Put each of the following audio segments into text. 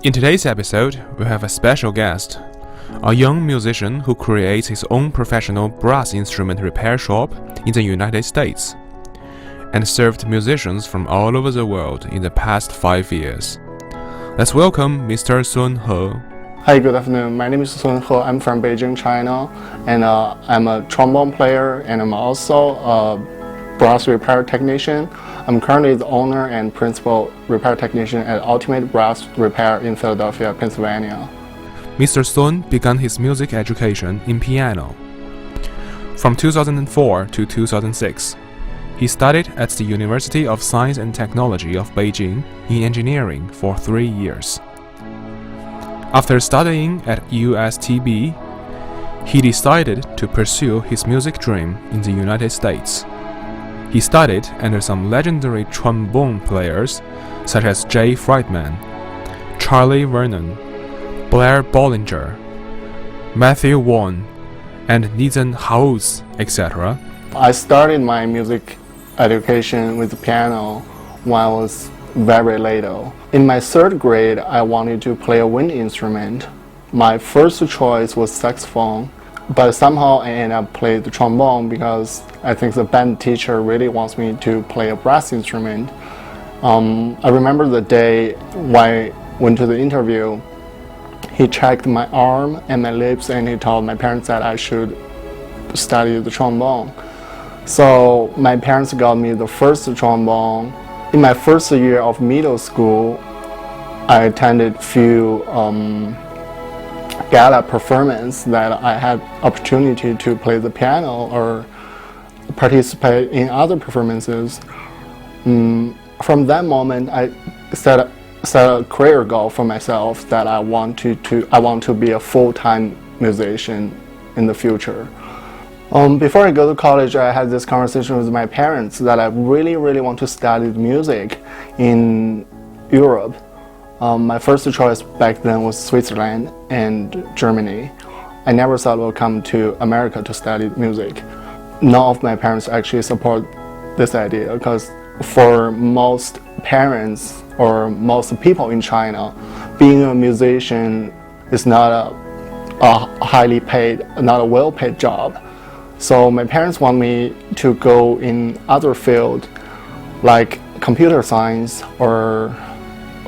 In today's episode, we have a special guest, a young musician who creates his own professional brass instrument repair shop in the United States, and served musicians from all over the world in the past 5 years. Let's welcome Mr. Sun He. Hi, good afternoon. My name is Sun He. I'm from Beijing, China, and I'm a trombone player, and I'm also a brass repair technician. I'm currently the owner and principal repair technician at Ultimate Brass Repair in Philadelphia, Pennsylvania. Mr. Sun began his music education in piano. From 2004 to 2006, he studied at the University of Science and Technology of Beijing in engineering for 3 years. After studying at USTB, he decided to pursue his music dream in the United States. He studied under some legendary trombone players such as Jay Friedman, Charlie Vernon, Blair Bollinger, Matthew Vaughn, and Nathan Haus, etc. I started my music education with the piano when I was very little. In my 3rd grade, I wanted to play a wind instrument. My first choice was saxophone, but somehow I ended up playing the trombone because I think the band teacher really wants me to play a brass instrument. I remember the day when I went to the interview. He checked my arm and my lips, and he told my parents that I should study the trombone. So my parents got me the first trombone. In my first year of middle school, I attended few gala performance that I had opportunity to play the piano or participate in other performances. From that moment, I set a career goal for myself that I want to be a full-time musician in the future. Before I go to college, I had this conversation with my parents that I really want to study music in Europe. My first choice back then was Switzerland and Germany. I never thought I would come to America to study music. None of my parents actually support this idea because for most parents or most people in China, being a musician is not a highly paid, not a well-paid job. So my parents want me to go in other fields like computer science or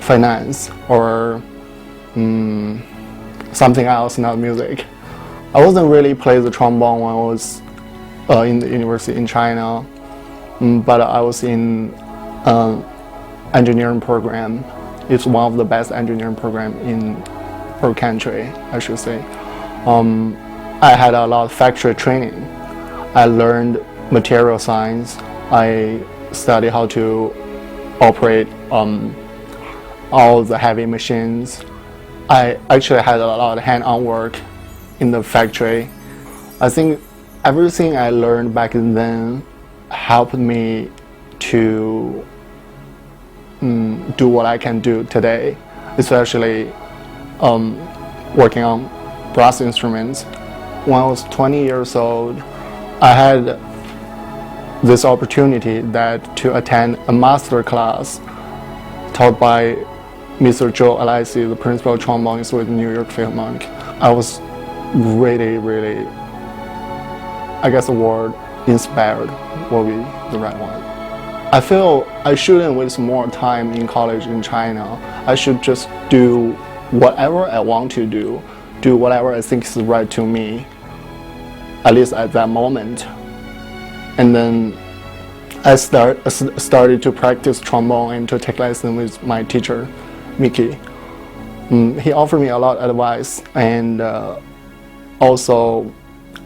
finance or something else, not music. I wasn't really playing the trombone when I was in the university in China, but I was in engineering program. It's one of the best engineering program in our country, I should say. I had a lot of factory training. I learned material science. I studied how to operate all the heavy machines. I actually had a lot of hand-on work in the factory. I think everything I learned back then helped me to do what I can do today, especially working on brass instruments. When I was 20 years old, I had this opportunity to attend a master class taught by Mr. Joe Alisi, the principal trombonist with New York Philharmonic. I was really, I guess the word inspired will be the right one. I feel I shouldn't waste more time in college in China. I should just do whatever I want to do whatever I think is right to me, at least at that moment. And then I started to practice trombone and to take lessons with my teacher, Miki. He offered me a lot of advice and also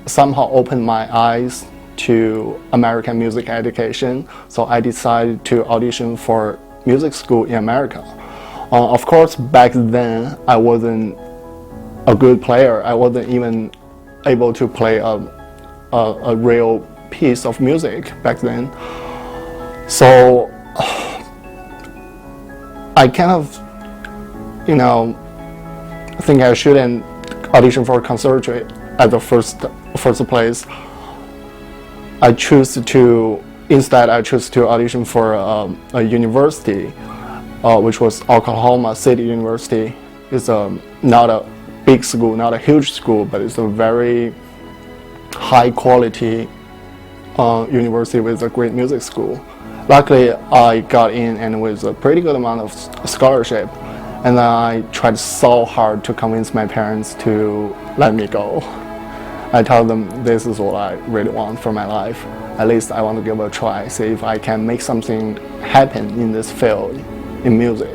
somehow opened my eyes to American music education. So I decided to audition for music school in America. Of course, back then I wasn't a good player. I wasn't even able to play a real piece of music back then. So I kind of, think I shouldn't audition for a conservatory at the first place. I choose to audition for a university, which was Oklahoma City University It's not a big school, not a huge school, but it's a very high quality university with a great music school. Luckily, I got in and with a pretty good amount of scholarship. And then I tried so hard to convince my parents to let me go. I told them this is what I really want for my life. At least I want to give it a try, see if I can make something happen in this field, in music.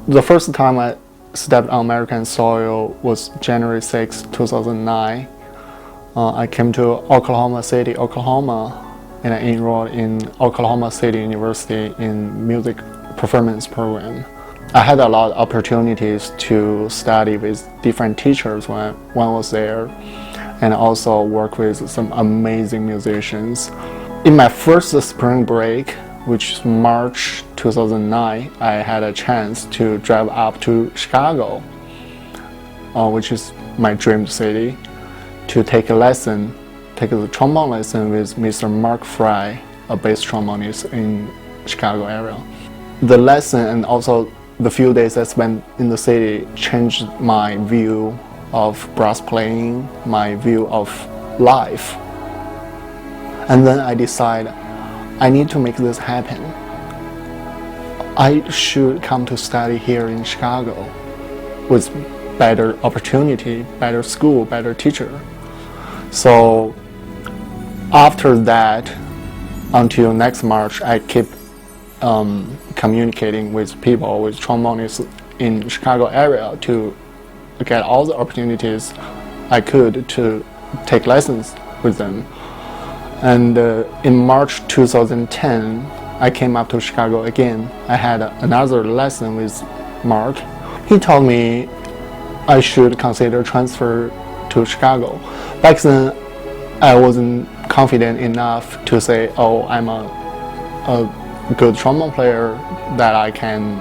The first time I stepped on American soil was January 6, 2009. I came to Oklahoma City, Oklahoma, and I enrolled in Oklahoma City University in music performance program. I had a lot of opportunities to study with different teachers when I was there, and also work with some amazing musicians. In my first spring break, which is March 2009, I had a chance to drive up to Chicago, which is my dream city, to take a trombone lesson with Mr. Mark Fry, a bass trombonist in Chicago area. The lesson and also the few days I spent in the city changed my view of brass playing, my view of life. And then I decided I need to make this happen. I should come to study here in Chicago with better opportunity, better school, better teacher. So after that, until next March, I keep communicating with people, with trombonists in Chicago area to get all the opportunities I could to take lessons with them. And in March 2010, I came up to Chicago again. I had another lesson with Mark. He told me I should consider transfer to Chicago. Back then, I wasn't confident enough to say, oh, I'm a good trombone player that I can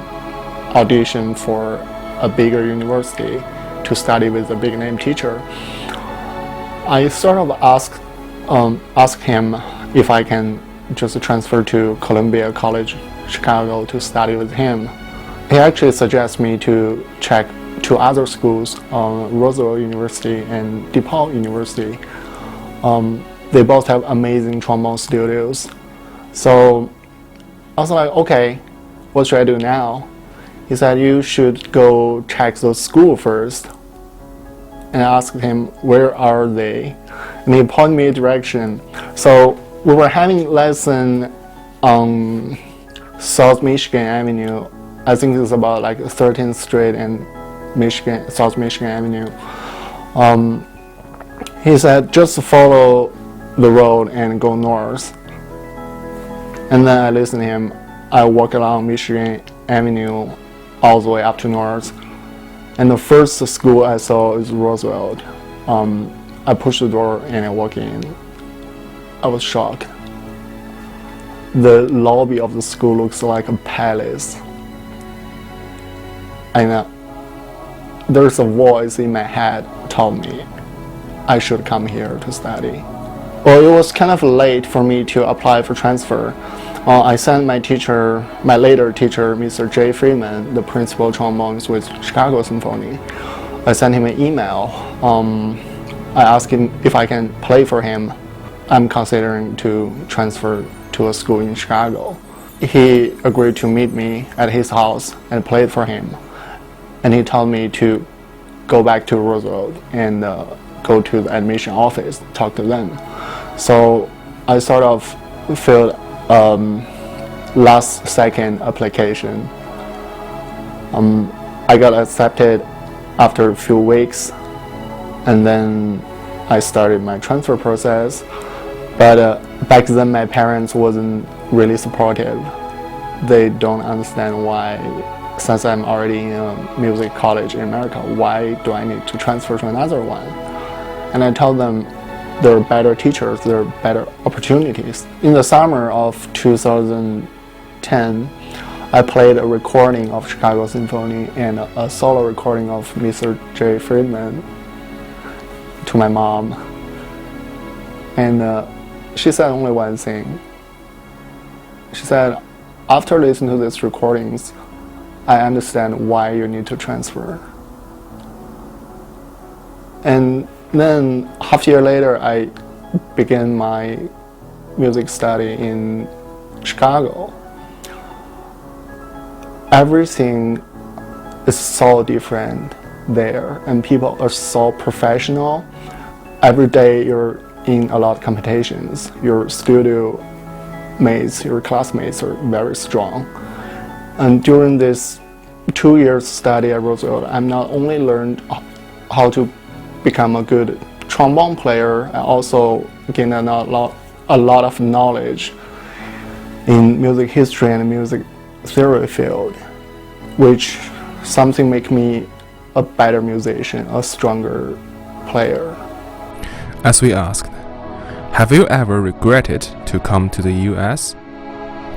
audition for a bigger university to study with a big name teacher. I sort of asked him if I can just transfer to Columbia College Chicago to study with him. He actually suggests me to check two other schools, Roosevelt University and DePaul University. They both have amazing trombone studios. So I was like, okay, what should I do now? He said, you should go check those schools first. And I asked him, where are they? And he pointed me a direction. So we were having lesson on South Michigan Avenue. I think it's about like 13th Street and South Michigan Avenue. He said, just follow the road and go north. And then I listened to him. I walk along Michigan Avenue all the way up to north. And the first school I saw is Roosevelt. I pushed the door and I walked in. I was shocked. The lobby of the school looks like a palace. And there's a voice in my head told me I should come here to study. Well, it was kind of late for me to apply for transfer. I sent my later teacher, Mr. J. Freeman, the principal trombonist with Chicago Symphony. I sent him an email. I asked him if I can play for him. I'm considering to transfer to a school in Chicago. He agreed to meet me at his house and play for him. And he told me to go back to Roosevelt and go to the admission office, talk to them. So I sort of filled last second application. I got accepted after a few weeks, and then I started my transfer process. But back then my parents wasn't really supportive. They don't understand why, since I'm already in a music college in America, why do I need to transfer to another one? And I tell them there are better teachers, there are better opportunities. In the summer of 2010, I played a recording of Chicago Symphony and a solo recording of Mr. J. Friedman to my mom. And she said only one thing. She said, after listening to these recordings, I understand why you need to transfer. And then half a year later, I began my music study in Chicago. Everything is so different there, and people are so professional. Every day you're in a lot of competitions. Your studio mates, your classmates are very strong. And during this 2 years study at Roosevelt, I not only learned how to become a good trombone player, I also gained a lot of knowledge in music history and music theory field, which something make me a better musician, a stronger player. As we asked, have you ever regretted to come to the US?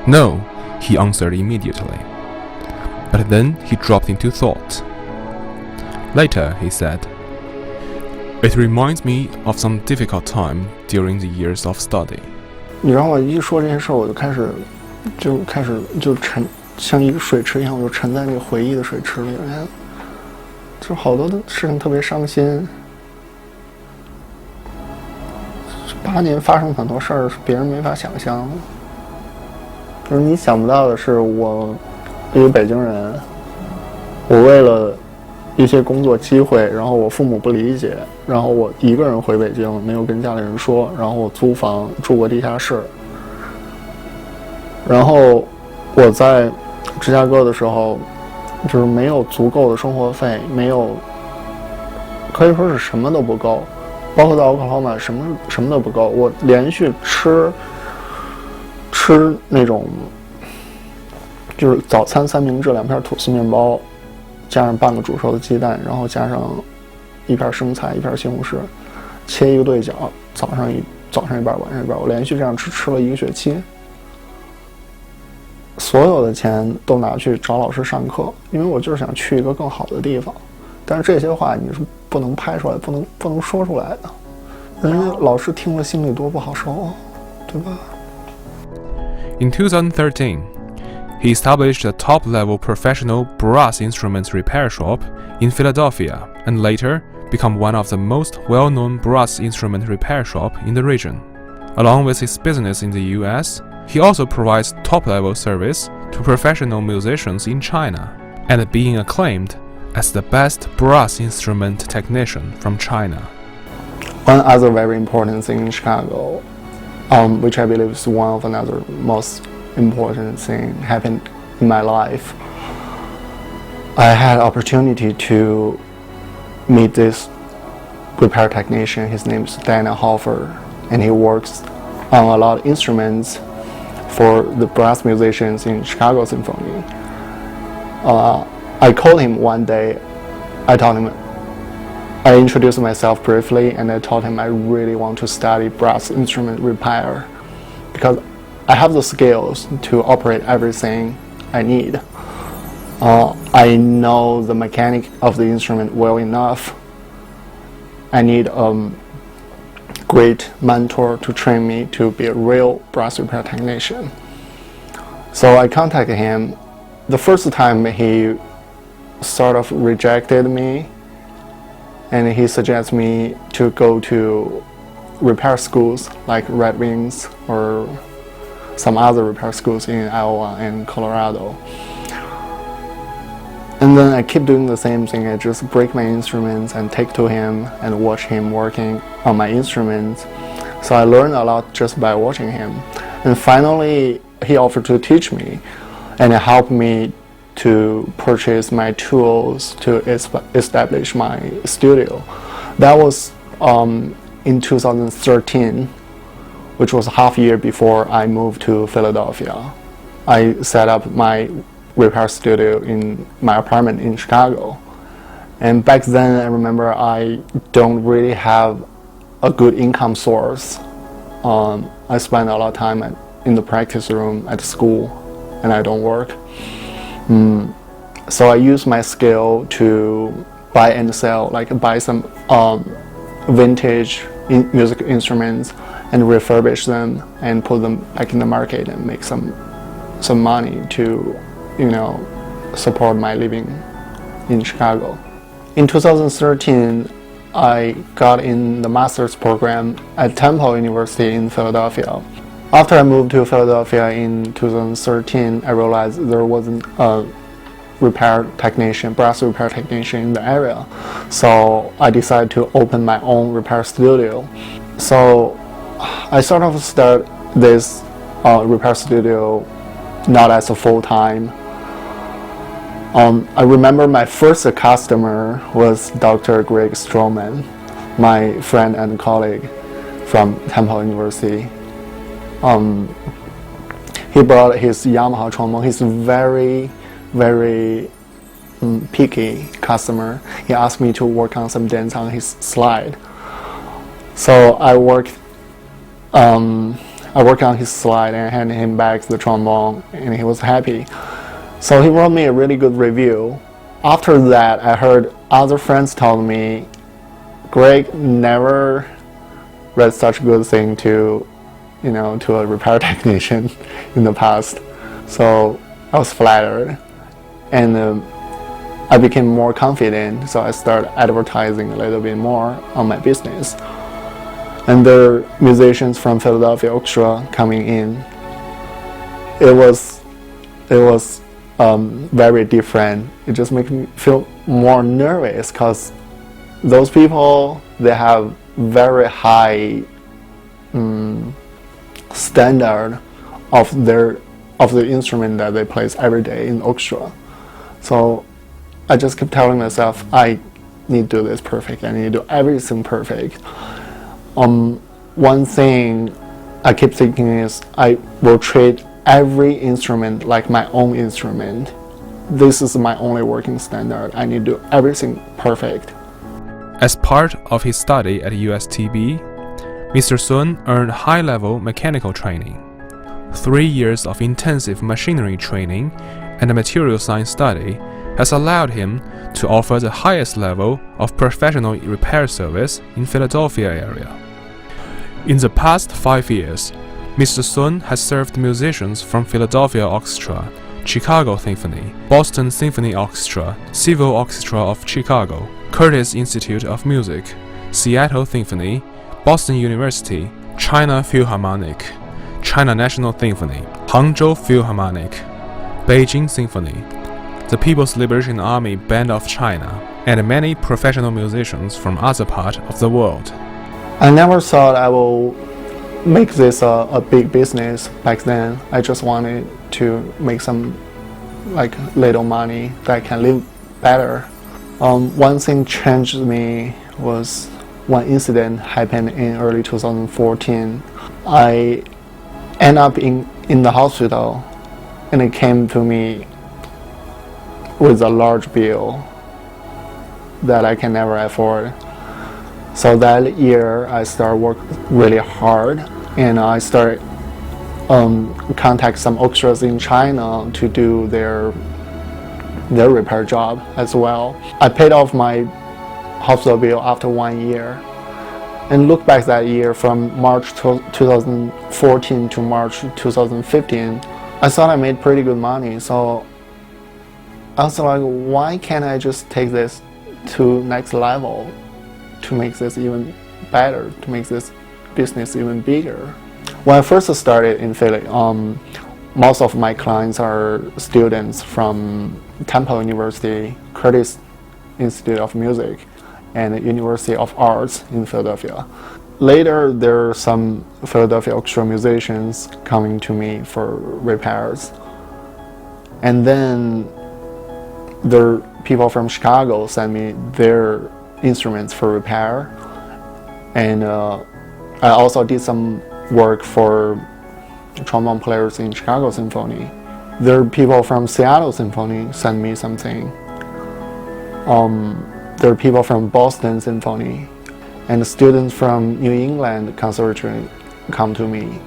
No, he answered immediately. But then he dropped into thought. Later, he said, "It reminds me of some difficult time during the years of study." 你让我一说这件事，我就开始沉，像一个水池一样，我就沉在那个回忆的水池里面。就好多的事情特别伤心。8年发生很多事儿，是别人没法想象的。就是你想不到的是，我一个北京人，我为了一些工作机会，然后我父母不理解，然后我一个人回北京，没有跟家里人说，然后我租房住过地下室，然后我在芝加哥的时候，就是没有足够的生活费，没有，可以说是什么都不够，包括在奥克拉荷马什么都不够，我连续吃那种就是早餐三明治2片吐司面包，加上半个煮熟的鸡蛋，然后加上1片生菜1片西红柿，切一个对角，早上一半晚上一半，我连续这样吃了1个学期。所有的钱都拿去找老师上课，因为我就是想去一个更好的地方。但是这些话你是不能拍出来，不能说出来的，人家老师听了心里多不好受，对吧？ In 2013, he established a top-level professional brass instruments repair shop in Philadelphia and later became one of the most well-known brass instrument repair shop in the region. Along with his business in the US, he also provides top-level service to professional musicians in China and being acclaimed as the best brass instrument technician from China. One other very important thing in Chicago, which I believe is one of another most important thing happened in my life. I had opportunity to meet this repair technician. His name is Hoffer, and he works on a lot of instruments for the brass musicians in Chicago Symphony. I called him one day. I introduced myself briefly, and I told him I really want to study brass instrument repair because I have the skills to operate everything I need. I know the mechanic of the instrument well enough. I need a great mentor to train me to be a real brass repair technician. So I contacted him. The first time he sort of rejected me, and he suggested me to go to repair schools like Red Wings or some other repair schools in Iowa and Colorado. And then I keep doing the same thing. I just break my instruments and take to him and watch him working on my instruments. So I learned a lot just by watching him. And finally, he offered to teach me and help me to purchase my tools to establish my studio. That was in 2013, which was half a year before I moved to Philadelphia. I set up my repair studio in my apartment in Chicago. And back then, I remember I don't really have a good income source. I spend a lot of time in the practice room at school, and I don't work. So I use my skill to buy and sell, like buy some vintage music instruments and refurbish them and put them back in the market and make some money to, support my living in Chicago. In 2013, I got in the master's program at Temple University in Philadelphia. After I moved to Philadelphia in 2013, I realized there wasn't a brass repair technician in the area. So I decided to open my own repair studio. So I sort of started this repair studio not as a full-time. I remember my first customer was Dr. Greg Stroman, my friend and colleague from Temple University. He brought his Yamaha trombone. He's a very, very picky customer. He asked me to work on some dents on his slide. So I worked on his slide and handed him back the trombone, and he was happy. So he wrote me a really good review. After that, I heard other friends tell me, Greg never read such a good thing to a repair technician in the past. So I was flattered, and I became more confident. So I started advertising a little bit more on my business. And there are musicians from Philadelphia Orchestra coming in. It was very different. It just makes me feel more nervous because those people, they have very high standard of the instrument that they play every day in orchestra. So I just kept telling myself, I need to do this perfect. I need to do everything perfect. One thing I keep thinking is I will treat every instrument like my own instrument. This is my only working standard. I need to do everything perfect. As part of his study at USTB, Mr. Sun earned high-level mechanical training. 3 years of intensive machinery training and a material science study has allowed him to offer the highest level of professional repair service in Philadelphia area. In the past 5 years, Mr. Sun has served musicians from Philadelphia Orchestra, Chicago Symphony, Boston Symphony Orchestra, Civil Orchestra of Chicago, Curtis Institute of Music, Seattle Symphony, Boston University, China Philharmonic, China National Symphony, Hangzhou Philharmonic, Beijing Symphony, the People's Liberation Army Band of China, and many professional musicians from other parts of the world. I never thought I will make this a big business back then. I just wanted to make some little money that I can live better. One thing changed me was one incident happened in early 2014. I ended up in the hospital, and it came to me with a large bill that I can never afford. So that year I started working really hard, and I started contact some orchestras in China to do their repair job as well. I paid off my hospital bill after 1 year, and look back that year from March 2014 to March 2015, I thought I made pretty good money. So I was like, why can't I just take this to next level, to make this even better, to make this business even bigger? When I first started in Philly, most of my clients are students from Temple University, Curtis Institute of Music, and the University of Arts in Philadelphia. Later, there are some Philadelphia orchestra musicians coming to me for repairs. And then there are people from Chicago send me their instruments for repair. And I also did some work for trombone players in Chicago Symphony. There are people from Seattle Symphony send me something. There are people from Boston Symphony, and students from New England Conservatory come to me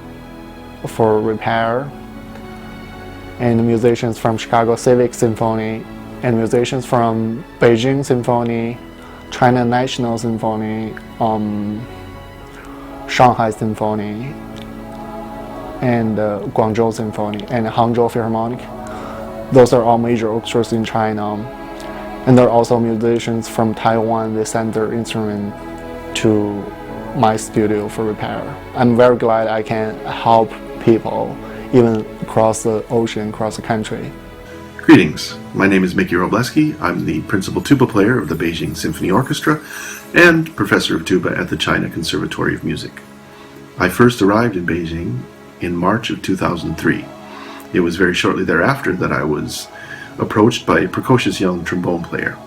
for repair, and musicians from Chicago Civic Symphony, and musicians from Beijing Symphony, China National Symphony, Shanghai Symphony, and Guangzhou Symphony, and Hangzhou Philharmonic. Those are all major orchestras in China. And there are also musicians from Taiwan. They send their instrument to my studio for repair. I'm very glad I can help people even across the ocean, across the country. Greetings, my name is Miki Wroblewski. I'm the principal tuba player of the Beijing Symphony Orchestra and professor of tuba at the China Conservatory of Music. I first arrived in Beijing in March of 2003. It was very shortly thereafter that I was approached by a precocious young trombone player.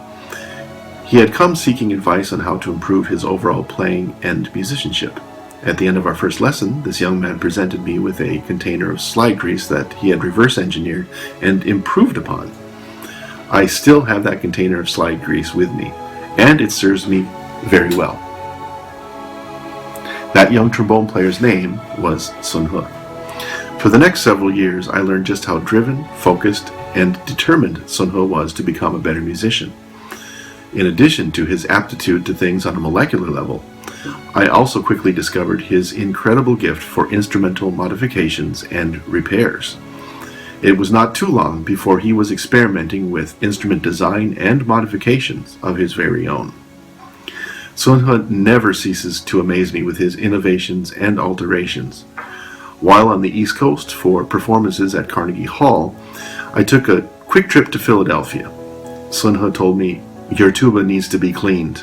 He had come seeking advice on how to improve his overall playing and musicianship. At the end of our first lesson, this young man presented me with a container of slide grease that he had reverse engineered and improved upon. I still have that container of slide grease with me, and it serves me very well. That young trombone player's name was Sun He. For the next several years, I learned just how driven, focused, and determined Sun He was to become a better musician. In addition to his aptitude to things on a molecular level, I also quickly discovered his incredible gift for instrumental modifications and repairs. It was not too long before he was experimenting with instrument design and modifications of his very own. Sun He never ceases to amaze me with his innovations and alterations. While on the East Coast for performances at Carnegie Hall, I took a quick trip to Philadelphia. Sun He told me, "Your tuba needs to be cleaned."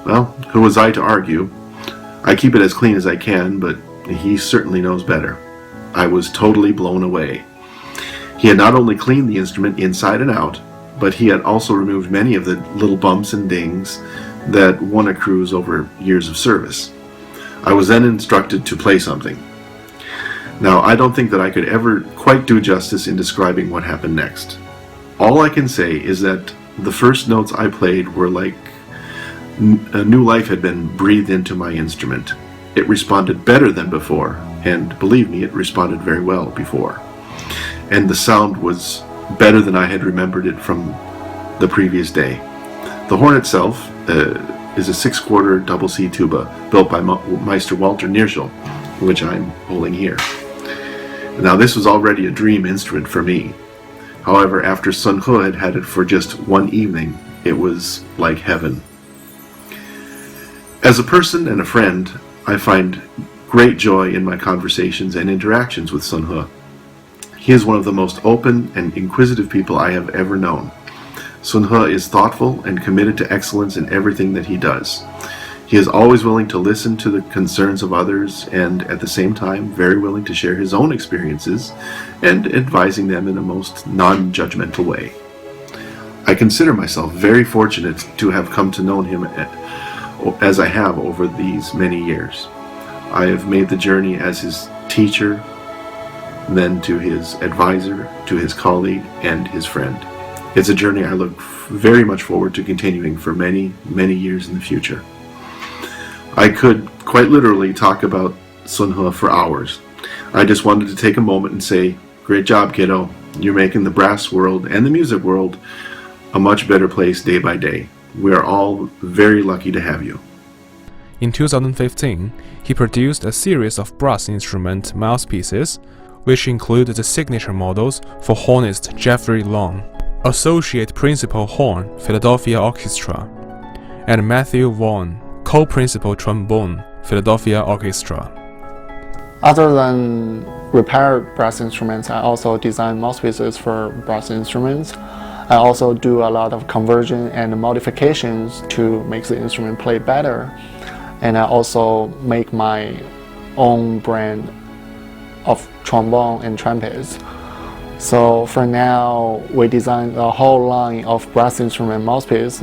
Well, who was I to argue? I keep it as clean as I can, but he certainly knows better. I was totally blown away. He had not only cleaned the instrument inside and out, but he had also removed many of the little bumps and dings that one accrues over years of service. I was then instructed to play something. Now, I don't think that I could ever quite do justice in describing what happened next. All I can say is that the first notes I played were like a new life had been breathed into my instrument. It responded better than before, and believe me, it responded very well before. And the sound was better than I had remembered it from the previous day. The horn itself is a 6/4 double C tuba built by Meister Walter Nierschel, which I'm holding here. Now, this was already a dream instrument for me. However, after Sun He had had it for just one evening, it was like heaven. As a person and a friend, I find great joy in my conversations and interactions with Sun He. He is one of the most open and inquisitive people I have ever known. Sun He is thoughtful and committed to excellence in everything that he does. He is always willing to listen to the concerns of others and, at the same time, very willing to share his own experiences and advising them in a most non-judgmental way. I consider myself very fortunate to have come to know him as I have over these many years. I have made the journey as his teacher, then to his advisor, to his colleague, and his friend. It's a journey I look very much forward to continuing for many, many years in the future. I could quite literally talk about Sun He for hours. I just wanted to take a moment and say, great job, kiddo. You're making the brass world and the music world a much better place day by day. We are all very lucky to have you. In 2015, he produced a series of brass instrument mouthpieces, which include the signature models for hornist Jeffrey Long, Associate Principal Horn, Philadelphia Orchestra, and Matthew Vaughn, Co-Principal Trombone, Philadelphia Orchestra. Other than repair brass instruments, I also design mouthpieces for brass instruments. I also do a lot of conversion and modifications to make the instrument play better. And I also make my own brand of trombone and trumpets. So for now, we designed a whole line of brass instrument mouthpieces,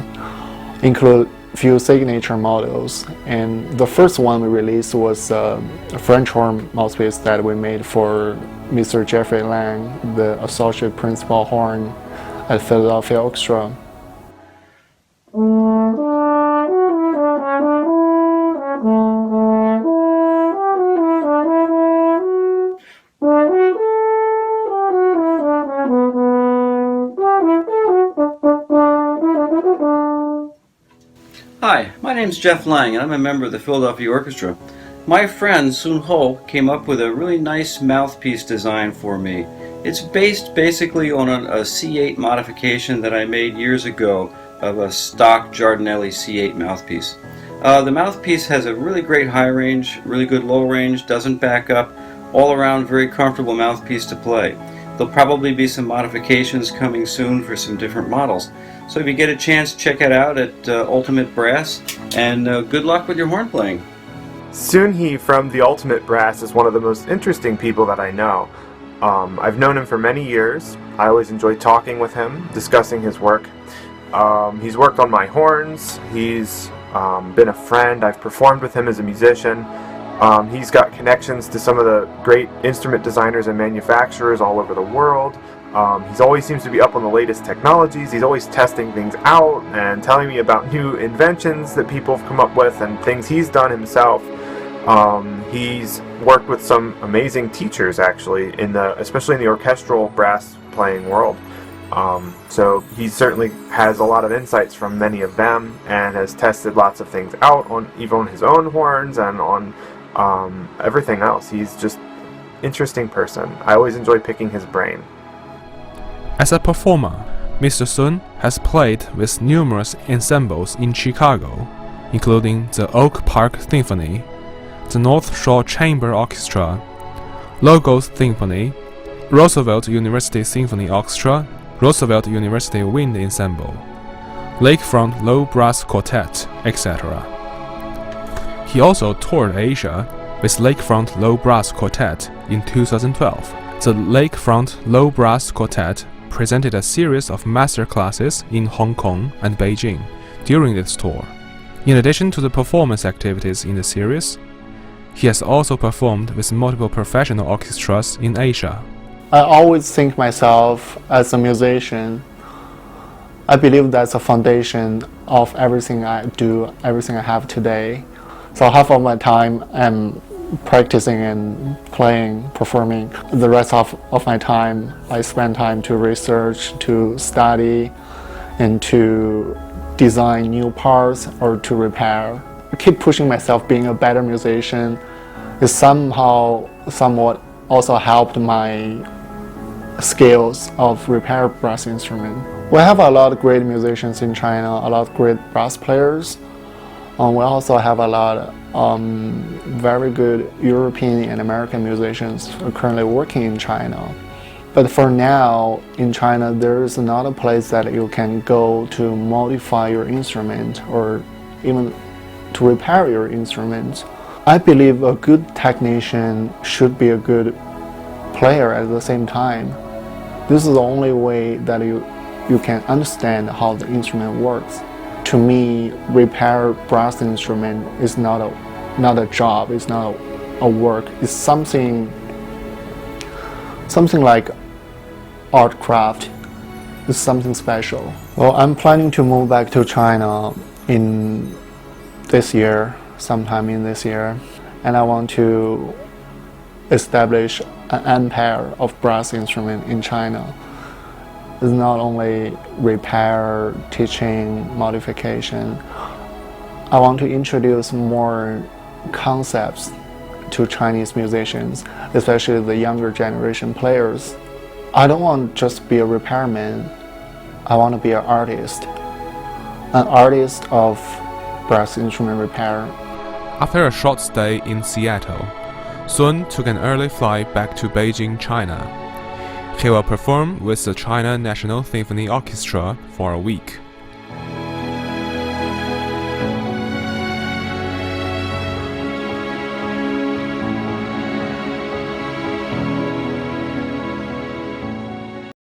include few signature models, and the first one we released was a French horn mouthpiece that we made for Mr. Jeffrey Lang, the associate principal horn at Philadelphia Orchestra. Hi, my name's Jeff Lang and I'm a member of the Philadelphia Orchestra. My friend Sun Ho came up with a really nice mouthpiece design for me. It's based basically on a C8 modification that I made years ago of a stock Giardinelli C8 mouthpiece. The mouthpiece has a really great high range, really good low range, doesn't back up, all around very comfortable mouthpiece to play. There'll probably be some modifications coming soon for some different models. So if you get a chance, check it out at Ultimate Brass, and good luck with your horn playing. Sun He from the Ultimate Brass is one of the most interesting people that I know. I've known him for many years. I always enjoy talking with him, discussing his work. He's worked on my horns, he's been a friend, I've performed with him as a musician. He's got connections to some of the great instrument designers and manufacturers all over the world. He always seems to be up on the latest technologies. He's always testing things out and telling me about new inventions that people have come up with and things he's done himself. He's worked with some amazing teachers actually, especially in the orchestral brass playing world. So he certainly has a lot of insights from many of them and has tested lots of things out on even his own horns and on everything else. He's just an interesting person. I always enjoy picking his brain. As a performer, Mr. Sun has played with numerous ensembles in Chicago, including the Oak Park Symphony, the North Shore Chamber Orchestra, Logos Symphony, Roosevelt University Symphony Orchestra, Roosevelt University Wind Ensemble, Lakefront Low Brass Quartet, etc. He also toured Asia with Lakefront Low Brass Quartet in 2012. The Lakefront Low Brass Quartet presented a series of master classes in Hong Kong and Beijing during this tour. In addition to the performance activities in the series, he has also performed with multiple professional orchestras in Asia. I always think myself as a musician. I believe that's a foundation of everything I do, everything I have today. So half of my time I'm practicing and playing, performing. The rest of my time I spend time to research, to study, and to design new parts or to repair. I keep pushing myself being a better musician. It somewhat also helped my skills of repair brass instrument. We have a lot of great musicians in China, a lot of great brass players. We also have a lot of very good European and American musicians currently working in China. But for now, in China, there is not a place that you can go to modify your instrument or even to repair your instrument. I believe a good technician should be a good player at the same time. This is the only way that you can understand how the instrument works. To me, repair brass instrument is not a job, it's not a work. It's something like art craft. It's something special. Well, I'm planning to move back to China in this year, sometime in this year, and I want to establish an empire of brass instrument in China. It's not only repair, teaching, modification. I want to introduce more concepts to Chinese musicians, especially the younger generation players. I don't want to just be a repairman. I want to be an artist of brass instrument repair. After a short stay in Seattle, Sun took an early flight back to Beijing, China. He will perform with the China National Symphony Orchestra for a week.